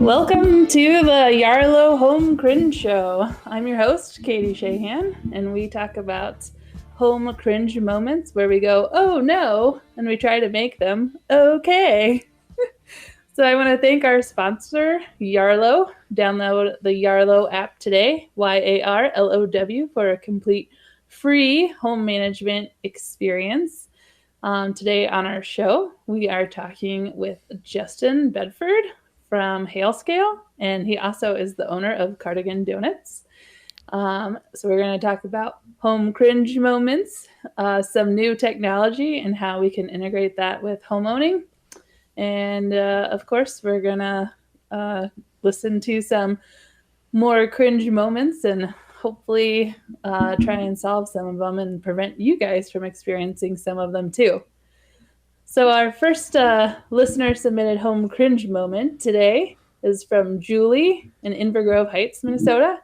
Welcome to the Yarlow Home Cringe Show. I'm your host, Katie Shahan, and we talk about home cringe moments where we go, oh no, and we try to make them okay. So I want to thank our sponsor, Yarlow. Download the Yarlow app today, Yarlow, for a complete free home management experience. Today on our show, we are talking with Justin Bedford from Halescale, and he also is the owner of Cardigan Donuts. So we're going to talk about home cringe moments, some new technology, and how we can integrate that with home owning. And of course, we're going to listen to some more cringe moments and hopefully try and solve some of them and prevent you guys from experiencing some of them too. So our first listener submitted home cringe moment today is from Julie in Invergrove Heights, Minnesota.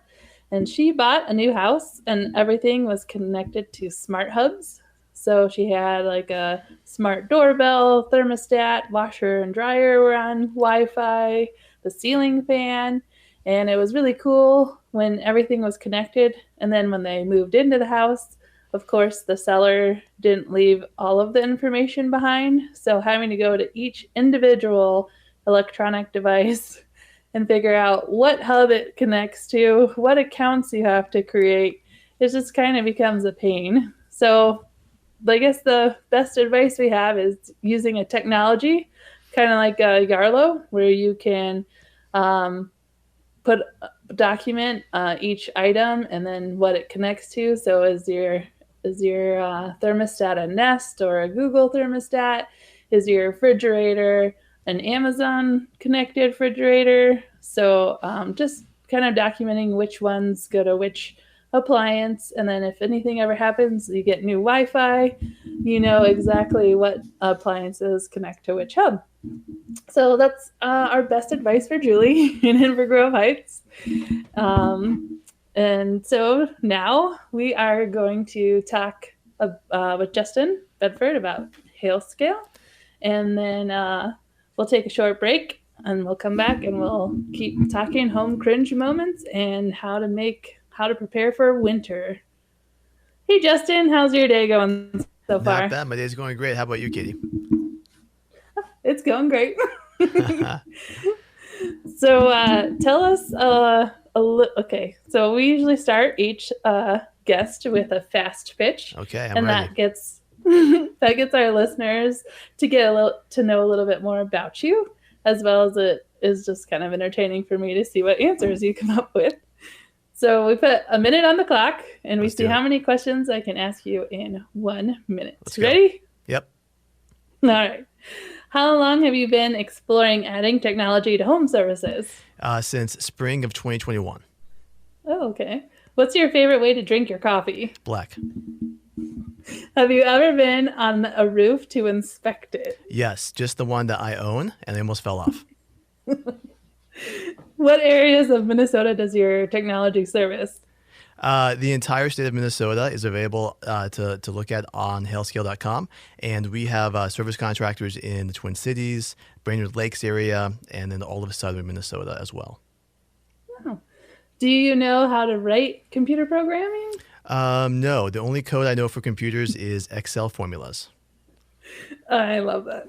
And she bought a new house and everything was connected to smart hubs. So she had like a smart doorbell, thermostat, washer and dryer were on Wi-Fi, the ceiling fan. And it was really cool when everything was connected. And then when they moved into the house, of course, the seller didn't leave all of the information behind. So having to go to each individual electronic device and figure out what hub it connects to, what accounts you have to create, it just kind of becomes a pain. So I guess the best advice we have is using a technology, kind of like a Yarlow, where you can document each item and then what it connects to. So is your thermostat a Nest or a Google thermostat? Is your refrigerator an Amazon connected refrigerator? So just kind of documenting which ones go to which appliance, and then if anything ever happens, you get new Wi-Fi, you know exactly what appliances connect to which hub. So that's our best advice for Julie in Invergrove Heights. And so now we are going to talk with Justin Bedford about Halescale, and then we'll take a short break and we'll come back and we'll keep talking home cringe moments and how to prepare for winter. Hey Justin, how's your day going so far? Not bad. My day's going great. How about you, Katie? It's going great. So tell us okay, so we usually start each guest with a fast pitch. Okay, I'm and ready. that gets that gets our listeners to know a little bit more about you, as well as it is just kind of entertaining for me to see what answers you come up with. So we put a minute on the clock and we Let's see do it. how many questions I can ask you in 1 minute. Let's go. Ready? Yep. All right. How long have you been exploring adding technology to home services? Since spring of 2021. Oh, okay. What's your favorite way to drink your coffee? Black. Have you ever been on a roof to inspect it? Yes, just the one that I own, and they almost fell off. What areas of Minnesota does your technology service? The entire state of Minnesota is available to look at on halescale.com, and we have service contractors in the Twin Cities, Brainerd Lakes area, and then all of southern Minnesota as well. Oh. Do you know how to write computer programming? No, the only code I know for computers is Excel formulas. I love that.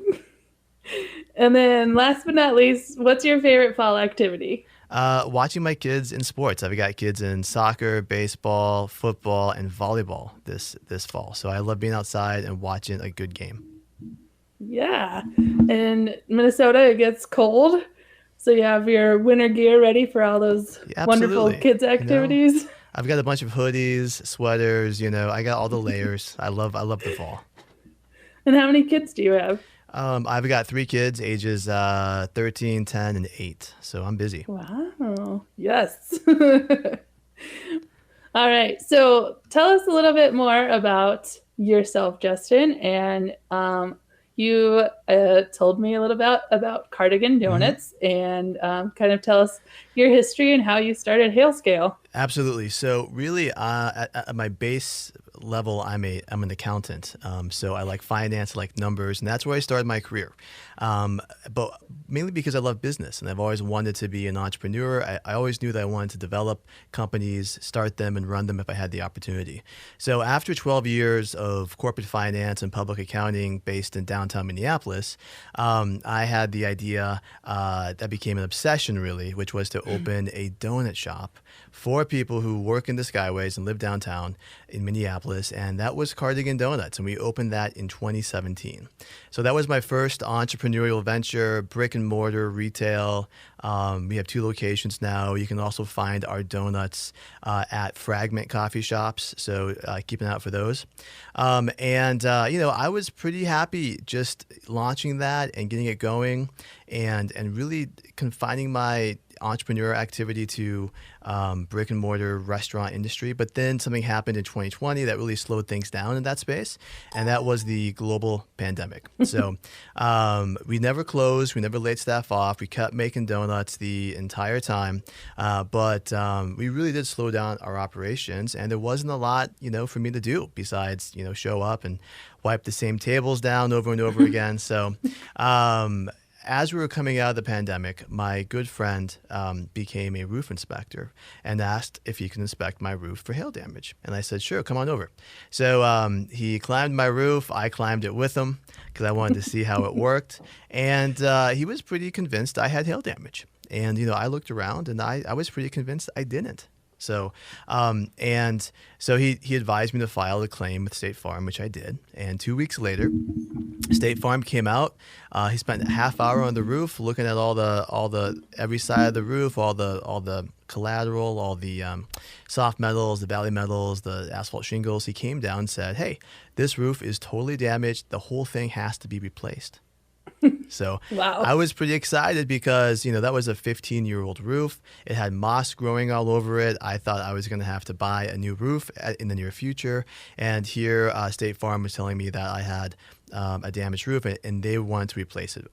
And then last but not least, what's your favorite fall activity? Watching my kids in sports. I've got kids in soccer, baseball, football, and volleyball this fall. So I love being outside and watching a good game. Yeah. In Minnesota, it gets cold. So you have your winter gear ready for all those wonderful Absolutely. kids activities. I've got a bunch of hoodies, sweaters, I got all the layers. I love the fall. And how many kids do you have? I've got 3 kids, ages 13, 10, and 8. So I'm busy. Wow. Yes. All right. So tell us a little bit more about yourself, Justin. And you told me a little bit about Cardigan Donuts and kind of tell us your history and how you started Halescale. Absolutely. So really, at my base level, I'm an accountant. So I like finance, I like numbers, and that's where I started my career. But mainly because I love business, and I've always wanted to be an entrepreneur. I always knew that I wanted to develop companies, start them, and run them if I had the opportunity. So after 12 years of corporate finance and public accounting based in downtown Minneapolis, I had the idea that became an obsession, really, which was to open a donut shop for people who work in the Skyways and live downtown in Minneapolis, and that was Cardigan Donuts, and we opened that in 2017. So that was my first entrepreneurial venture, brick and mortar retail. We have 2 locations now. You can also find our donuts at Fragment coffee shops, so keep an eye out for those. I was pretty happy just launching that and getting it going, and really confining my entrepreneur activity to brick and mortar restaurant industry. But then something happened in 2020 that really slowed things down in that space, and that was the global pandemic. So we never closed, we never laid staff off, we kept making donuts the entire time, but we really did slow down our operations, and there wasn't a lot, for me to do besides, show up and wipe the same tables down over and over again. So as we were coming out of the pandemic, my good friend became a roof inspector and asked if he could inspect my roof for hail damage. And I said, sure, come on over. So he climbed my roof. I climbed it with him because I wanted to see how it worked. And he was pretty convinced I had hail damage. And, I looked around and I was pretty convinced I didn't. So, he advised me to file a claim with State Farm, which I did. And 2 weeks later, State Farm came out. He spent a half hour on the roof, looking at all the every side of the roof, all the collateral, all the soft metals, the valley metals, the asphalt shingles. He came down and said, "Hey, this roof is totally damaged. The whole thing has to be replaced." So Wow. I was pretty excited because, that was a 15-year-old roof. It had moss growing all over it. I thought I was going to have to buy a new roof in the near future. And here, State Farm was telling me that I had a damaged roof, and they wanted to replace it,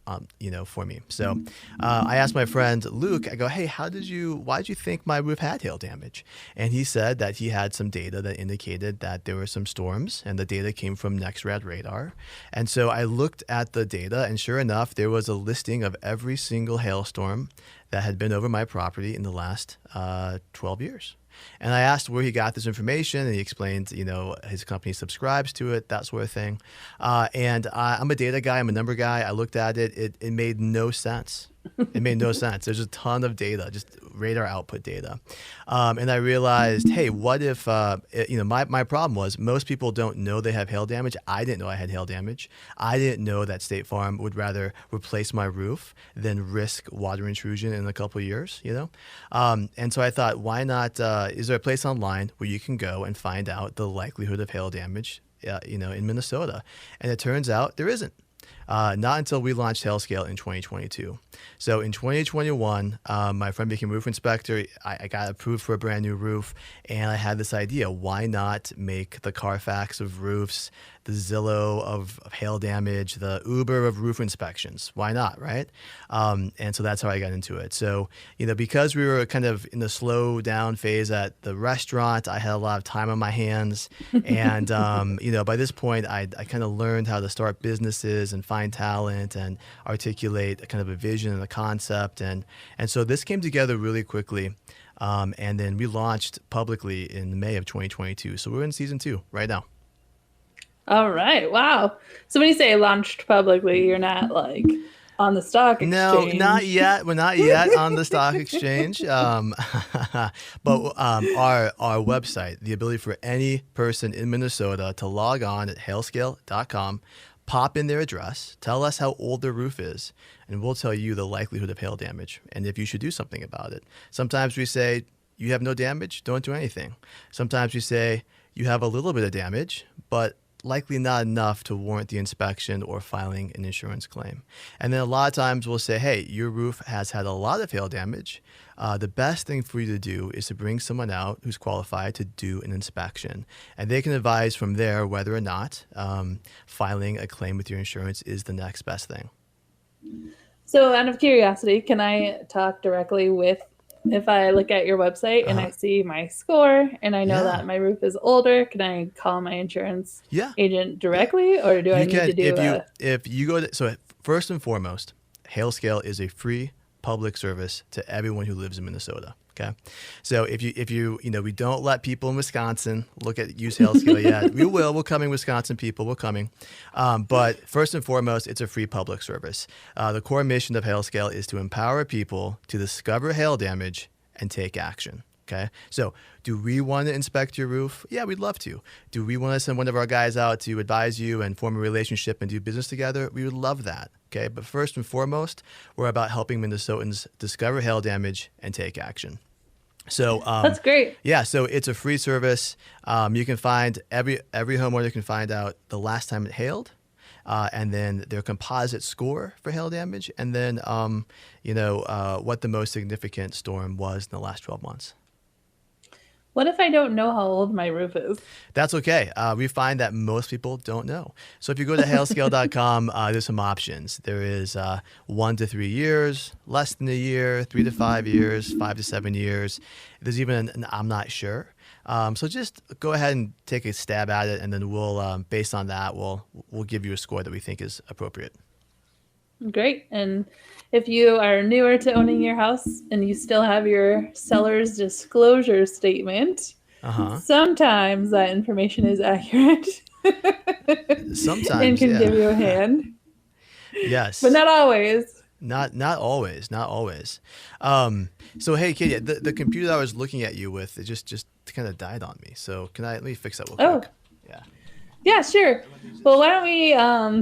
for me. So I asked my friend Luke, I go, "Hey, why did you think my roof had hail damage?" And he said that he had some data that indicated that there were some storms, and the data came from NextRad radar. And so I looked at the data, and sure enough, there was a listing of every single hailstorm that had been over my property in the last 12 years. And I asked where he got this information, and he explained, his company subscribes to it, that sort of thing. I'm a data guy, I'm a number guy. I looked at it, it made no sense. It made no sense. There's a ton of data, just radar output data. And I realized, hey, what if, my problem was most people don't know they have hail damage. I didn't know I had hail damage. I didn't know that State Farm would rather replace my roof than risk water intrusion in a couple of years, And so I thought, why not, is there a place online where you can go and find out the likelihood of hail damage, in Minnesota? And it turns out there isn't. Not until we launched HailScale in 2022. So in 2021, my friend became a roof inspector. I got approved for a brand new roof, and I had this idea: why not make the Carfax of roofs, the Zillow of hail damage, the Uber of roof inspections? Why not, right? And so that's how I got into it. So, because we were kind of in the slow down phase at the restaurant, I had a lot of time on my hands. And, by this point, I kind of learned how to start businesses and find talent and articulate a kind of a vision and a concept. And so this came together really quickly. And then we launched publicly in May of 2022. So we're in season 2 right now. All right. Wow. So when you say launched publicly, you're not like on the stock exchange. No, not yet. We're not yet on the stock exchange. But our website, the ability for any person in Minnesota to log on at hailscale.com, pop in their address, tell us how old their roof is, and we'll tell you the likelihood of hail damage and if you should do something about it. Sometimes we say, you have no damage, don't do anything. Sometimes we say, you have a little bit of damage, but likely not enough to warrant the inspection or filing an insurance claim. And then a lot of times we'll say, hey, your roof has had a lot of hail damage. The best thing for you to do is to bring someone out who's qualified to do an inspection. And they can advise from there whether or not filing a claim with your insurance is the next best thing. So out of curiosity, can I talk directly with if I look at your website and I see my score and I know that my roof is older, can I call my insurance agent directly, or do I need to do if you go to, so first and foremost, Hail Scale is a free public service to everyone who lives in Minnesota. Okay, so if you we don't let people in Wisconsin use Hail Scale yet. We're coming, Wisconsin people, we're coming. But first and foremost, it's a free public service. The core mission of Hail Scale is to empower people to discover hail damage and take action. Okay, so do we want to inspect your roof? Yeah, we'd love to. Do we want to send one of our guys out to advise you and form a relationship and do business together? We would love that. Okay, but first and foremost, we're about helping Minnesotans discover hail damage and take action. So that's great. Yeah, so it's a free service. You can find every homeowner can find out the last time it hailed, and then their composite score for hail damage, and then what the most significant storm was in the last 12 months. What if I don't know how old my roof is? That's okay. We find that most people don't know. So if you go to hailscale.com, there's some options. There is 1 to 3 years, less than a year, 3 to 5 years, 5 to 7 years. There's even an I'm not sure. So just go ahead and take a stab at it, and then we'll, based on that, we'll give you a score that we think is appropriate. Great. And if you are newer to owning your house and you still have your seller's disclosure statement, sometimes that information is accurate. Sometimes, and can give you a hand. Yes. But not always. Not always. So hey, Katie, the computer I was looking at you with, it just kind of died on me. So let me fix that real quick. Yeah, sure. Well, why don't we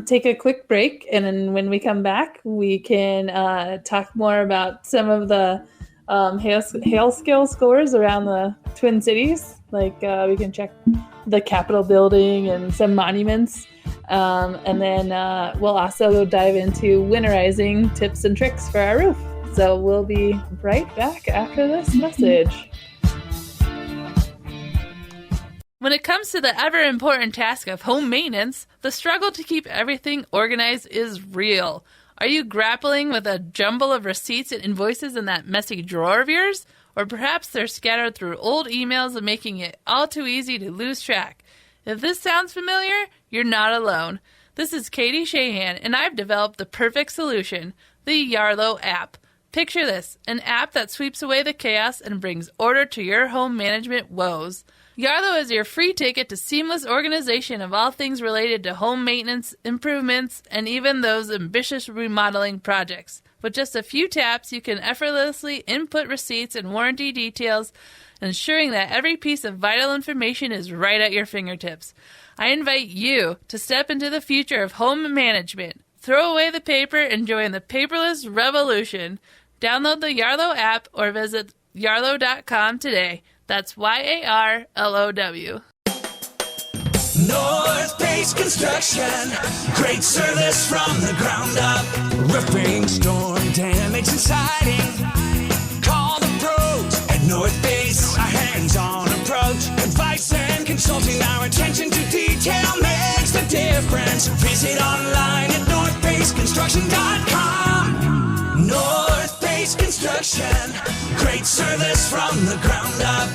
take a quick break, and then when we come back, we can talk more about some of the hail scale scores around the Twin Cities. Like we can check the Capitol building and some monuments. And then we'll also dive into winterizing tips and tricks for our roof. So we'll be right back after this message. When it comes to the ever-important task of home maintenance, the struggle to keep everything organized is real. Are you grappling with a jumble of receipts and invoices in that messy drawer of yours? Or perhaps they're scattered through old emails and making it all too easy to lose track. If this sounds familiar, you're not alone. This is Katie Shahan, and I've developed the perfect solution, the Yarlow app. Picture this, an app that sweeps away the chaos and brings order to your home management woes. Yarlow is your free ticket to seamless organization of all things related to home maintenance, improvements, and even those ambitious remodeling projects. With just a few taps, you can effortlessly input receipts and warranty details, ensuring that every piece of vital information is right at your fingertips. I invite you to step into the future of home management. Throw away the paper and join the paperless revolution. Download the Yarlow app or visit yarlow.com today. That's YARLOW. North Base Construction, great service from the ground up. Roofing, storm damage, and siding. Call the pros at North Base. Our hands-on approach, advice and consulting. Our attention to detail makes the difference. Visit online at northbaseconstruction.com. North Base Construction, great service from the ground up.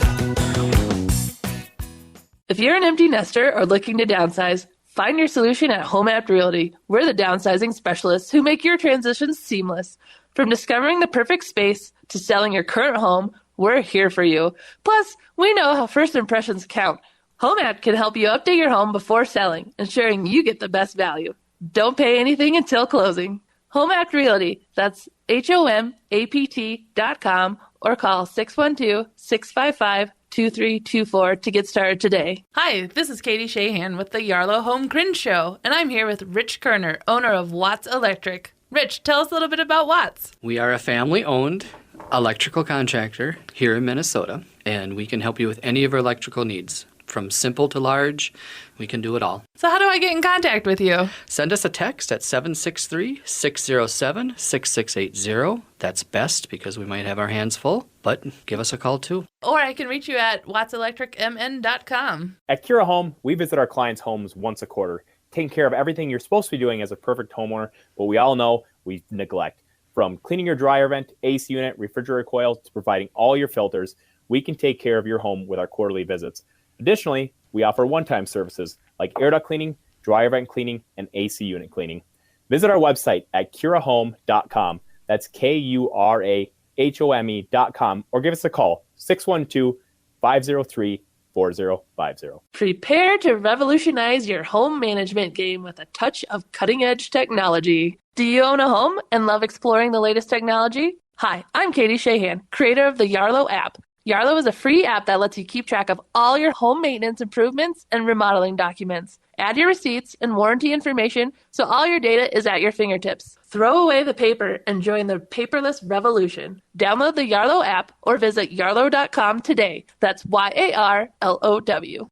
If you're an empty nester or looking to downsize, find your solution at Home App Realty. We're the downsizing specialists who make your transitions seamless. From discovering the perfect space to selling your current home, we're here for you. Plus, we know how first impressions count. Home App can help you update your home before selling, ensuring you get the best value. Don't pay anything until closing. Home App Realty, that's HOMAPT.com, or call 612-655-2324 to get started today. Hi, this is Katie Shahan with the Yarlow Home Cringe Show, and I'm here with Rich Kerner, owner of Watts Electric. Rich, tell us a little bit about Watts. We are a family-owned electrical contractor here in Minnesota, and we can help you with any of your electrical needs. From simple to large, we can do it all. So how do I get in contact with you? Send us a text at 763-607-6680. That's best because we might have our hands full, but give us a call too. Or I can reach you at wattselectricmn.com. At Cura Home, we visit our clients' homes once a quarter, taking care of everything you're supposed to be doing as a perfect homeowner, but we all know we neglect. From cleaning your dryer vent, AC unit, refrigerator coil, to providing all your filters, we can take care of your home with our quarterly visits. Additionally, we offer one-time services like air duct cleaning, dryer vent cleaning, and AC unit cleaning. Visit our website at curahome.com. That's KURAHOME.com, or give us a call, 612-503-4050. Prepare to revolutionize your home management game with a touch of cutting-edge technology. Do you own a home and love exploring the latest technology? Hi, I'm Katie Shahan, creator of the Yarlo app. Yarlo is a free app that lets you keep track of all your home maintenance improvements and remodeling documents. Add your receipts and warranty information so all your data is at your fingertips. Throw away the paper and join the paperless revolution. Download the Yarlo app or visit yarlo.com today. That's YARLOW.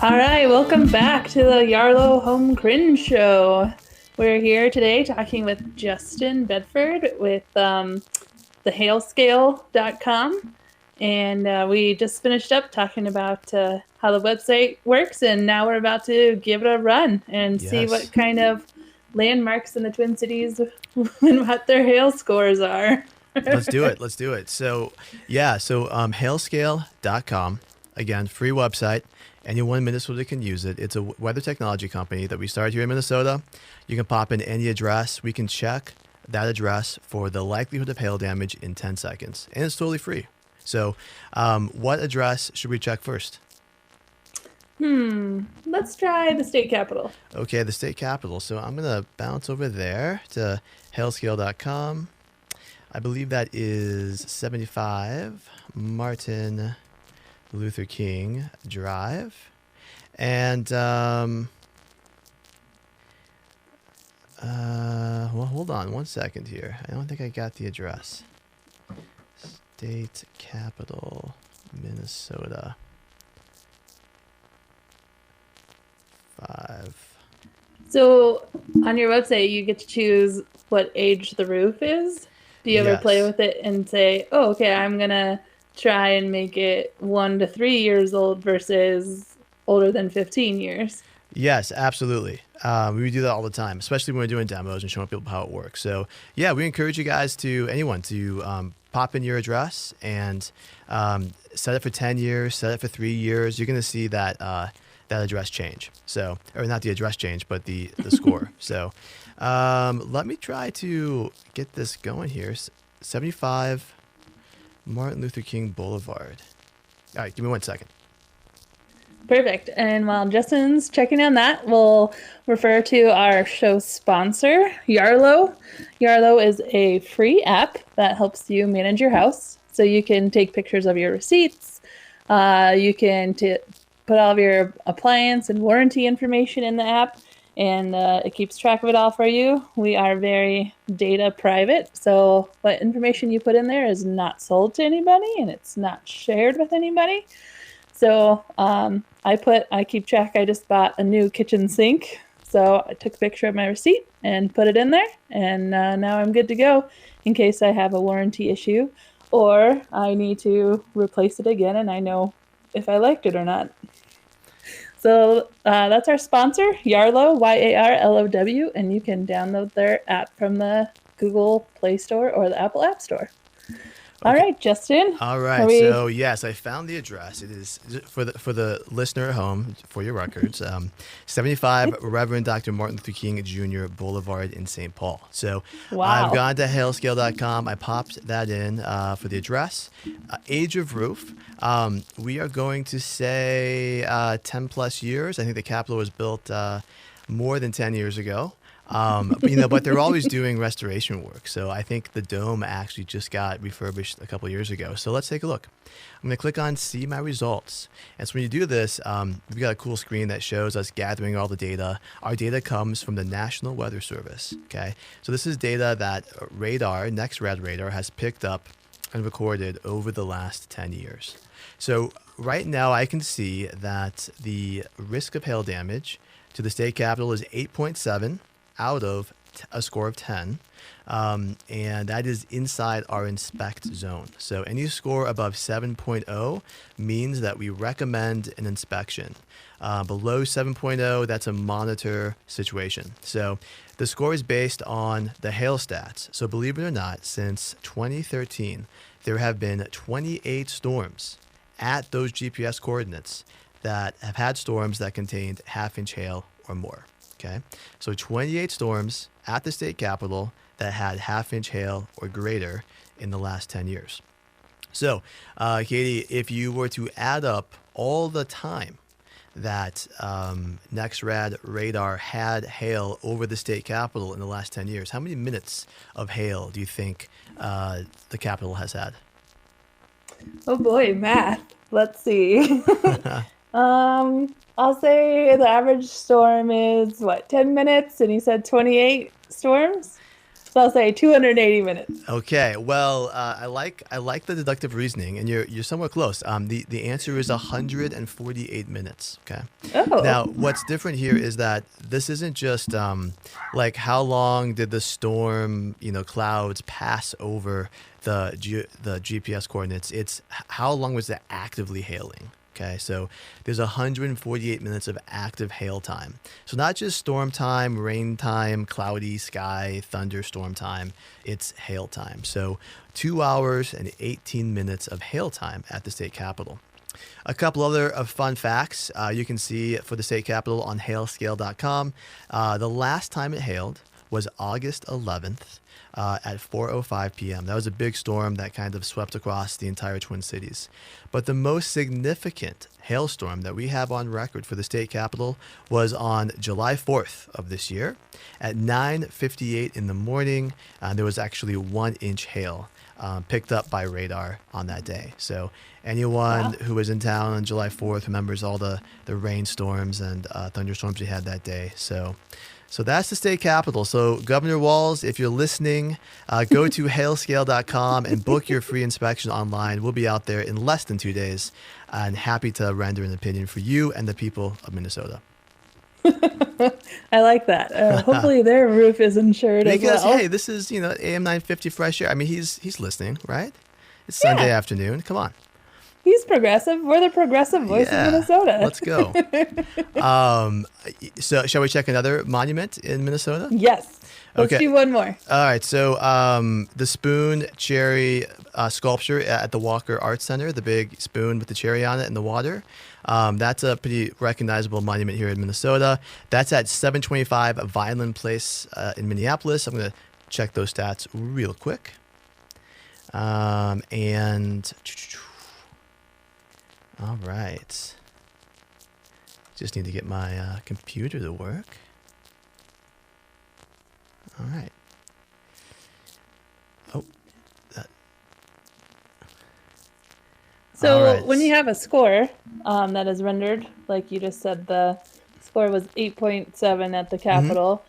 All right, welcome back to the Yarlo Home Cringe Show. We're here today talking with Justin Bedford with thehailscale.com. And we just finished up talking about how the website works, and now we're about to give it a run and see what kind of landmarks in the Twin Cities and what their hail scores are. Let's do it. So hailscale.com, again, free website. Anyone in Minnesota can use it. It's a weather technology company that we started here in Minnesota. You can pop in any address. We can check that address for the likelihood of hail damage in 10 seconds. And it's totally free. So what address should we check first? Let's try the state capitol. Okay, the state capitol. So I'm going to bounce over there to hailscale.com. I believe that is 75 Martin Luther King Drive. And well, hold on one second here. I don't think I got the address. State Capital, Minnesota. 5. So on your website, you get to choose what age the roof is. Do you ever play with it and say, oh, okay, I'm going to try and make it 1 to 3 years old versus older than 15 years? Yes, absolutely. We do that all the time, especially when we're doing demos and showing people how it works. So yeah, we encourage you guys anyone to pop in your address and set it for 10 years, set it for 3 years. You're going to see that that address change. So, or not the address change, but the score. So let me try to get this going here. 75 Martin Luther King Boulevard. All right, give me 1 second. Perfect. And while Justin's checking on that, we'll refer to our show sponsor, Yarlo. Yarlo is a free app that helps you manage your house. So you can take pictures of your receipts. You can put all of your appliance and warranty information in the app, and it keeps track of it all for you. We are very data private, so what information you put in there is not sold to anybody, and it's not shared with anybody. So I keep track. I just bought a new kitchen sink, so I took a picture of my receipt and put it in there, and now I'm good to go in case I have a warranty issue or I need to replace it again, and I know if I liked it or not. So that's our sponsor, Yarlo, YARLOW, and you can download their app from the Google Play Store or the Apple App Store. All right, Justin. All right. So yes, I found the address. It is for the listener at home, for your records, 75 Reverend Dr. Martin Luther King Jr. Boulevard in St. Paul. So I've gone to hailscale.com. I popped that in for the address. Age of roof. We are going to say 10 plus years. I think the Capitol was built more than 10 years ago. But they're always doing restoration work. So I think the dome actually just got refurbished a couple of years ago. So let's take a look. I'm going to click on See My Results. And so when you do this, we've got a cool screen that shows us gathering all the data. Our data comes from the National Weather Service. Okay. So this is data that NextRad radar has picked up and recorded over the last 10 years. So right now I can see that the risk of hail damage to the state capitol is 8.7 out of a score of 10, and that is inside our inspect zone. So any score above 7.0 means that we recommend an inspection. Below 7.0, that's a monitor situation. So the score is based on the hail stats. So believe it or not, since 2013, there have been 28 storms at those GPS coordinates that have had storms that contained half-inch hail or more. Okay, so 28 storms at the state capitol that had half-inch hail or greater in the last 10 years. So, Katie, if you were to add up all the time that NextRad radar had hail over the state capitol in the last 10 years, how many minutes of hail do you think the capitol has had? Oh boy, math. Let's see. I'll say the average storm is 10 minutes, and you said 28 storms? So I'll say 280 minutes. Okay, well, I like the deductive reasoning, and you're somewhat close. The answer is 148 minutes. Okay. Oh. Now, what's different here is that this isn't just like how long did the storm, clouds pass over the GPS coordinates. It's how long was it actively hailing. Okay, so there's 148 minutes of active hail time. So not just storm time, rain time, cloudy sky, thunderstorm time, it's hail time. So 2 hours and 18 minutes of hail time at the state capitol. A couple other fun facts you can see for the state capitol on hailscale.com. The last time it hailed was August 11th. At 4:05 p.m. That was a big storm that kind of swept across the entire Twin Cities. But the most significant hailstorm that we have on record for the state capitol was on July 4th of this year. At 9:58 in the morning, there was actually 1-inch hail picked up by radar on that day. So anyone who was in town on July 4th remembers all the rainstorms and thunderstorms we had that day. So that's the state capitol. So Governor Walz, if you're listening, go to hailscale.com and book your free inspection online. We'll be out there in less than 2 days and happy to render an opinion for you and the people of Minnesota. I like that. Hopefully their roof is insured as well. Because, hey, this is, AM 950 fresh air. I mean, he's listening, right? It's Sunday afternoon. Come on. He's progressive. We're the progressive voice of Minnesota. Let's go. So shall we check another monument in Minnesota? Yes. Let's do one more. All right. So the spoon cherry sculpture at the Walker Arts Center, the big spoon with the cherry on it in the water. That's a pretty recognizable monument here in Minnesota. That's at 725 Vineland Place in Minneapolis. I'm going to check those stats real quick. And all right. Just need to get my computer to work. All right. Oh, that. So when you have a score that is rendered, like you just said, the score was 8.7 at the Capitol.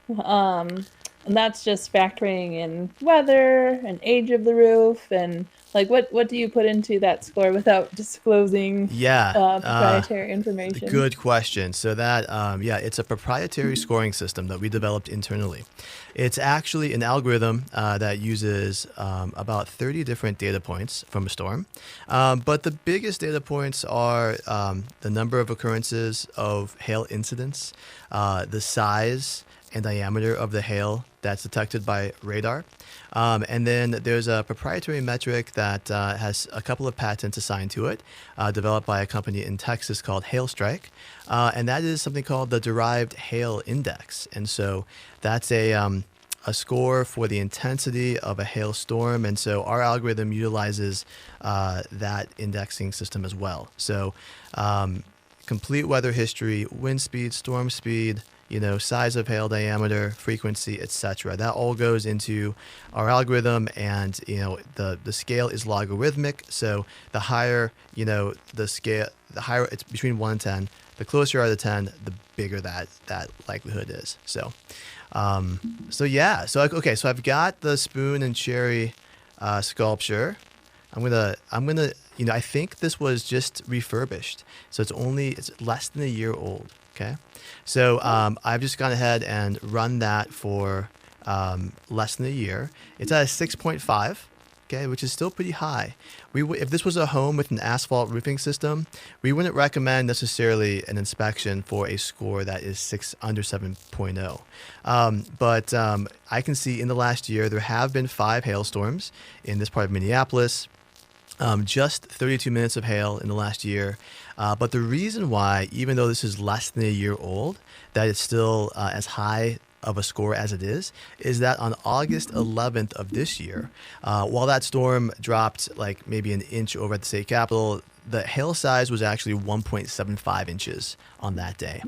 And that's just factoring in weather and age of the roof and like what do you put into that score without disclosing proprietary information? Good question. So that it's a proprietary scoring system that we developed internally. It's actually an algorithm that uses about 30 different data points from a storm. But the biggest data points are the number of occurrences of hail incidents, the size and diameter of the hail that's detected by radar. And then there's a proprietary metric that has a couple of patents assigned to it, developed by a company in Texas called Hailstrike. And that is something called the Derived Hail Index. And so that's a score for the intensity of a hailstorm. And so our algorithm utilizes that indexing system as well. So complete weather history, wind speed, storm speed, size of hail diameter, frequency, etc. That all goes into our algorithm, and the scale is logarithmic. So the higher the scale, the higher it's between 1 and 10. The closer you are to 10, the bigger that likelihood is. So So I've got the spoon and cherry sculpture. I'm gonna I think this was just refurbished, so it's less than a year old. Okay. So I've just gone ahead and run that for less than a year. It's at a 6.5. Okay, which is still pretty high. If this was a home with an asphalt roofing system, we wouldn't recommend necessarily an inspection for a score that is under 7.0. But I can see in the last year there have been 5 hailstorms in this part of Minneapolis. Just 32 minutes of hail in the last year. But the reason why, even though this is less than a year old, that it's still as high of a score as it is that on August 11th of this year, while that storm dropped like maybe an inch over at the state capitol, the hail size was actually 1.75 inches on that day.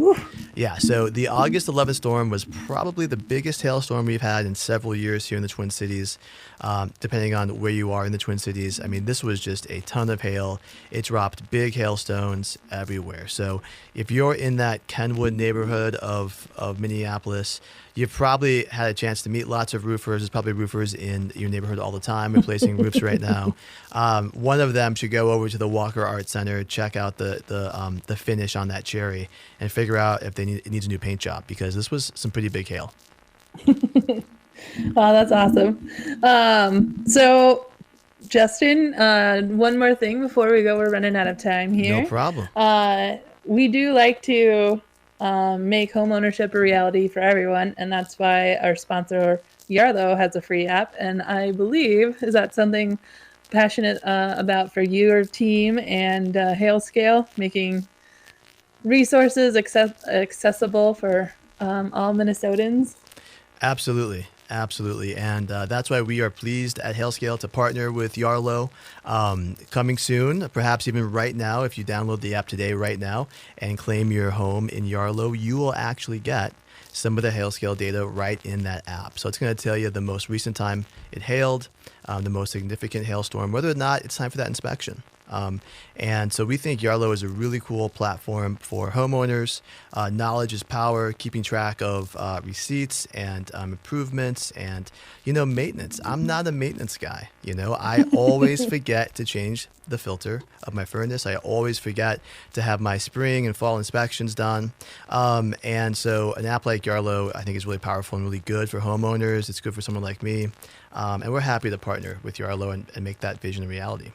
Yeah, so the August 11th storm was probably the biggest hailstorm we've had in several years here in the Twin Cities, depending on where you are in the Twin Cities. I mean, this was just a ton of hail. It dropped big hailstones everywhere. So if you're in that Kenwood neighborhood of Minneapolis, you've probably had a chance to meet lots of roofers. There's probably roofers in your neighborhood all the time replacing roofs right now. One of them should go over to the Walker Art Center, check out the finish on that cherry, and figure out if it needs a new paint job, because this was some pretty big hail. Wow, that's awesome. So, Justin, one more thing before we go. We're running out of time here. No problem. We do like to make home ownership a reality for everyone, and that's why our sponsor Yarlow has a free app. And I believe, is that something passionate about for your team and Hailscale, making resources accessible for all Minnesotans? Absolutely. And that's why we are pleased at Hailscale to partner with Yarlow. Coming soon, perhaps even right now, if you download the app today, right now, and claim your home in Yarlow, you will actually get some of the Hailscale data right in that app. So it's going to tell you the most recent time it hailed, the most significant hailstorm, whether or not it's time for that inspection. And so we think Yarlow is a really cool platform for homeowners. Knowledge is power, keeping track of receipts and improvements and, maintenance. I'm not a maintenance guy. I always forget to change the filter of my furnace. I always forget to have my spring and fall inspections done. And so an app like Yarlow, I think, is really powerful and really good for homeowners. It's good for someone like me. And we're happy to partner with Yarlow and make that vision a reality.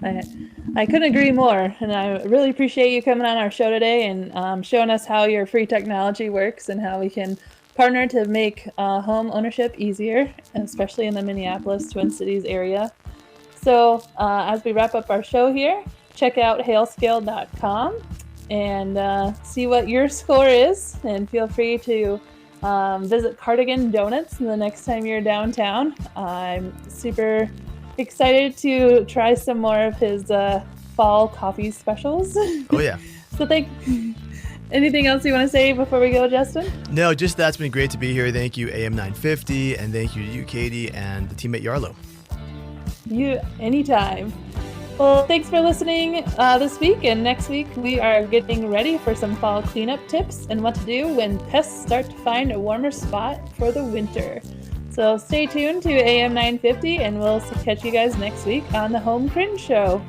I couldn't agree more, and I really appreciate you coming on our show today and showing us how your free technology works and how we can partner to make home ownership easier, especially in the Minneapolis Twin Cities area. So as we wrap up our show here, check out hailscale.com and see what your score is, and feel free to visit Cardigan Donuts the next time you're downtown. I'm super excited to try some more of his fall coffee specials. Oh yeah. So anything else you want to say before we go, Justin? No, just that's been great to be here. Thank you, AM 950, and thank you to you, Katie, and the team at Yarlow. You anytime. Well, thanks for listening this week, and next week we are getting ready for some fall cleanup tips and what to do when pests start to find a warmer spot for the winter. So stay tuned to AM 950, and we'll catch you guys next week on the Home Cringe Show.